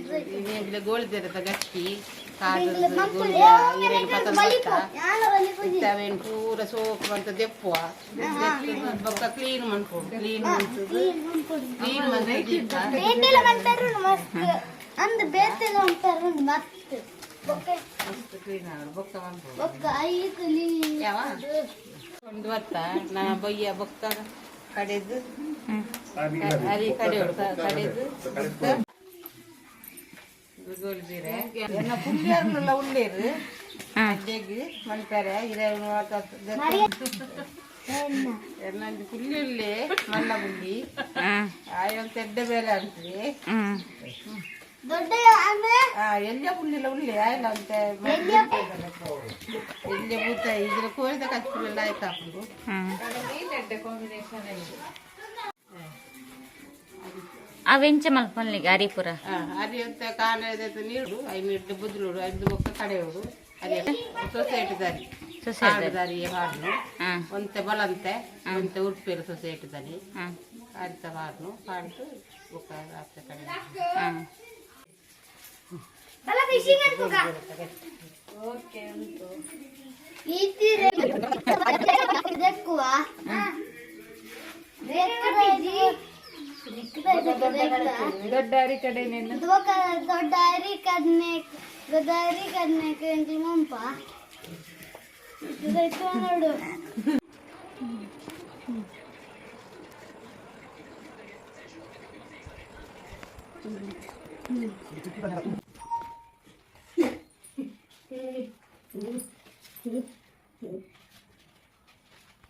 ini gold dari tagasti, kader gold ini patah mata, kita main pura sok manta depua, baka clean manpu, clean mantu kita. Betel mantaru mas, and betel mantaru mas. Baka clean agar baka manpu. baka ayi clean. Ya wah, ಒಂದು ವರ್ಷ ನಾನು ಬಯ್ಯ ಬೊಕ್ಕ ಕಡೆದು ಅರಿ ಕಡೆಯೋಡು ಕಡೆದು ಗೋಲ್ಬೀರೆ ಎನ್ನ ಪುಲ್ಲೇರ್ನೆಲ್ಲ ಉಳ್ಳೇರು ಅಜ್ಜೆಗ್ ಮಲ್ತಾರೆ ಎನ್ನೊಂದು ಪುಲ್ಲಿஉள்ளே ಮಲ್ಲ pulley ಆಯೊಂದು ತೆಡ್ಡ ಬೇರೆ ಅಂತೀವಿ ದೊಡ್ಡ ಅಂದ್ರೆ ಎಲ್ಲ ಪುಲ್ಲಿಲ್ಲ ಉಳ್ಳೆ ಆಯ್ಲ ಅಂತ ಎಲ್ಲಿ ಬೂತ ಇದ್ರ ಕೋರಿದ ಕಚ್ಚಿಲ್ಲ ಆಯ್ತು ಹಾಕುದು ಕಾಂಬಿನೇಷನ್ ಅವೆಂಚ ಮಲ್ಪನ್ಲಿಗೆ ಹರಿಪುರ ಅರಿ ಅಂತ ಕಾಲೇದ ನೀರು ಐದು ಬುದ್ರೋಡು ಐದು ಬೊಕ್ಕ ಕಡೆಯೋಡು ಅದೇ ಸೊಸೈಟಿ ದಾರಿ ದಾರಿ ಹಾರ್ನು ಒಂತೆ ಬಲಂತೆ ಒಂತೆ ಉಡುಪಿರು ಸೊಸೈಟಿ ದಾರಿ ಅರಿತ ಹಾರ್ನು ಹಾಡ್ತು ಬೊಕ್ಕ ಆಚೆ ಕಡೆ ಬಲ ಫಿಶಿಂಗ್ ಅನ್ಕೋಗ ಓಕೆ ಉಂಟು ಇತ್ತಿರೆ ದಕ್ಕುವ ದೊಡ್ಡ ಅರಿ ಕಡೆ ನಿನ್ನ ದೊಡ್ಡ ಅರಿ ಕದ್ನೆ ಕಂಜಿ ಮಂಪ ಇದೈತು ನೋಡು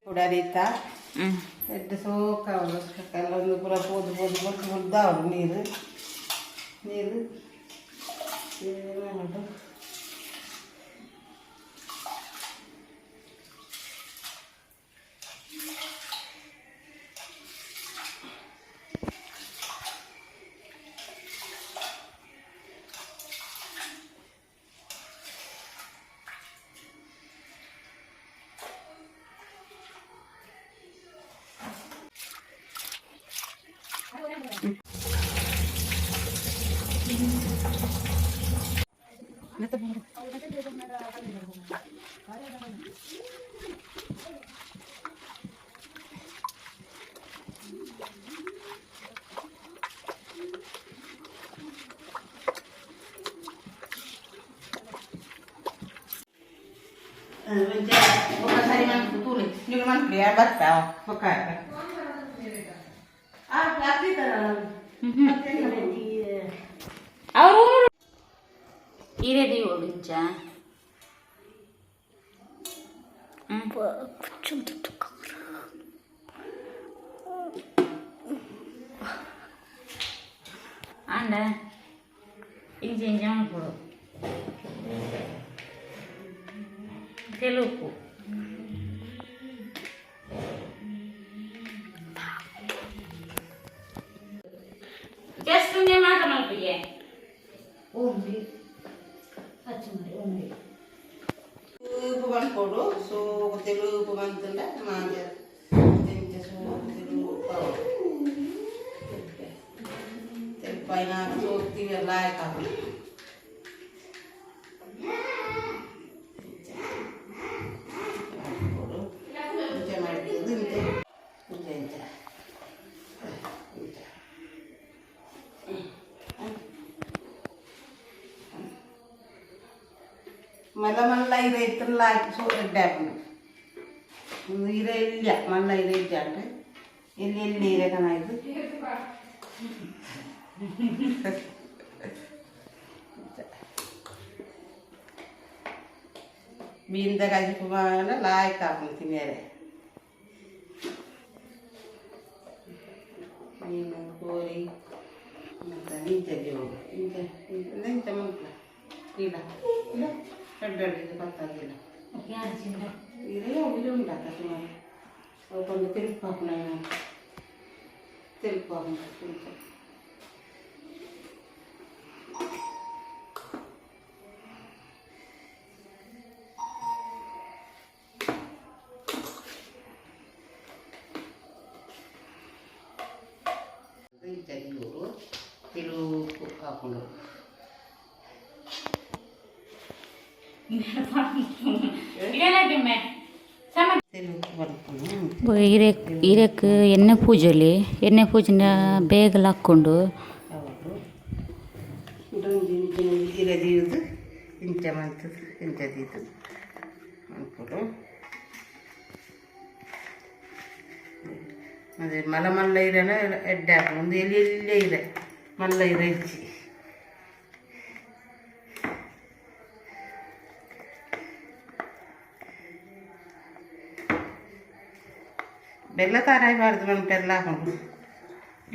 ಉಡಾದೀತ ಎದ್ದು ಸೋಕ ಕೆಲವೊಂದು ಪುರ ಪೋದು ಪೋದು ಪೋದು ಮುದ್ದಾವಳು ನೀರು ನೀರು ಮಾಡು sari man tulis ni man dia baca pakai lagi terang ಅವರು ಹಿರೇದಿ ಹೋಗಿಂಚ ಅಂಡ ಇಂಚ ಇಂಚ ಮಾಡ್ಕೊಡು తెలుగు చేస్తుండే మాట మనకి ಓಂಬಿ ಹಚ್ಚಿ ಓಂಬಿ upu bankodu so kotelu upu bantunda manja tente so kotelu upa terpaina so tiga lai kamu mala ire itla so dab ire illa mala ire jante illi ire kana idu binda kaji kumana lai kamu tinere ini kori nanti jadi ini teman ila ila ada di tempat tadi lah ya cinta ini yang belum datang cuma kalau telepon nanya telepon jadi guru tilu aku ഇടലാക്കിമ്മേ സമ ಹೀರೆಕ್ ಎಣ್ಣೆ ಪೂಜೆಲಿ ಎಣ್ಣೆ ಪೂಜೆನ ಬೇಗಲ ಹಾಕ್ಕೊಂಡು ಹೌದು ಇರದಿಯುದು ಇಂಚ ಮಂತದ್ದು ಇಂಚದಿದ್ದು ಅನ್ಕೊಡು ಅದೇ ಮಲ್ಲ ಇರನ ಎಡ್ಡೆ ಹಾಕು ಒಂದು ಎಲ್ಲಿಯಲ್ಲೇ ಇದೆ ಮಲ್ಲ ಇರ ಹೆಚ್ಚಿ ಬೆಲ್ಲ ತಾರಾಯಿ ಬಾರ್ದು ಬಂದು ಬೆಲ್ಲ ಹಾಕೊಂಡು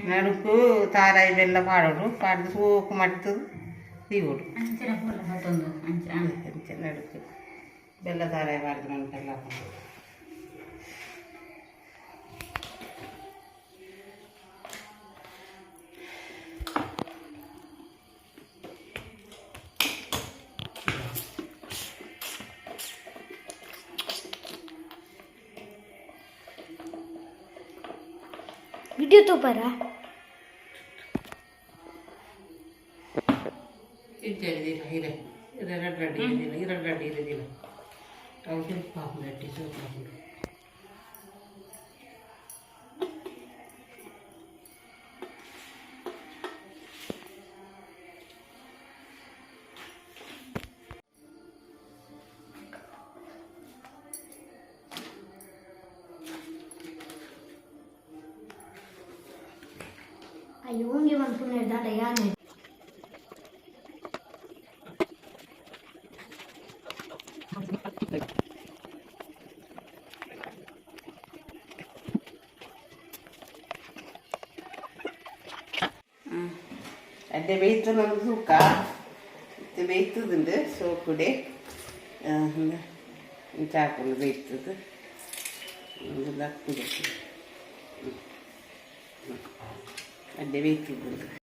ನಡುಕು ತಾರಾಯಿ ಬೆಲ್ಲ ಪಾಡೋಡು ಪಾಡ್ದು ಸೋಕು ಮಾಡ್ತದು ತೀಗೋಡು ಅಂಚನ ಪೂರ ಮತ್ತೊಂದು ಅಂಚ ನಡುಕು ಬೆಲ್ಲ ತಾರಾಯಿ ಬಾರ್ದು ಬಂದು ಬೆಲ್ಲ ಹಾಕೊಂಡು ವಿಡಿಯೋ ತೋಪರ ಇದ್ದಿಲ್ಲ ಹಿರೆ ಎರಡು ಗಡ್ಡೆ ಇರೋದಿಲ್ಲ ಎರಡು ಗಡ್ಡೆ ಇರೋದಿಲ್ಲ ಅವು ಸ್ವಲ್ಪ ಹಾಕೊಂಡು ಅಟ್ಟಿ ಸ್ವಲ್ಪ ಹಾಕೊಂಡು ಅಯ್ಯೋ ಹಂಗೆ ಅನ್ಕೊಂಡೆ ದಾಟ ಯಾರು ಅಡ್ಡೆ ಬೇಯ್ತು ನಮ್ಗೆ ತೂಕ ಇದು ಬೇಯ್ತದುಂಡು ಸೋಪುಡೆ ಚಾಕುಲು ಬೇಯ್ತದು ಒಂದು ಹಾಕ್ತದೆ ಅಡ್ಡೆ ಬೇಯ್ತದುಂಡು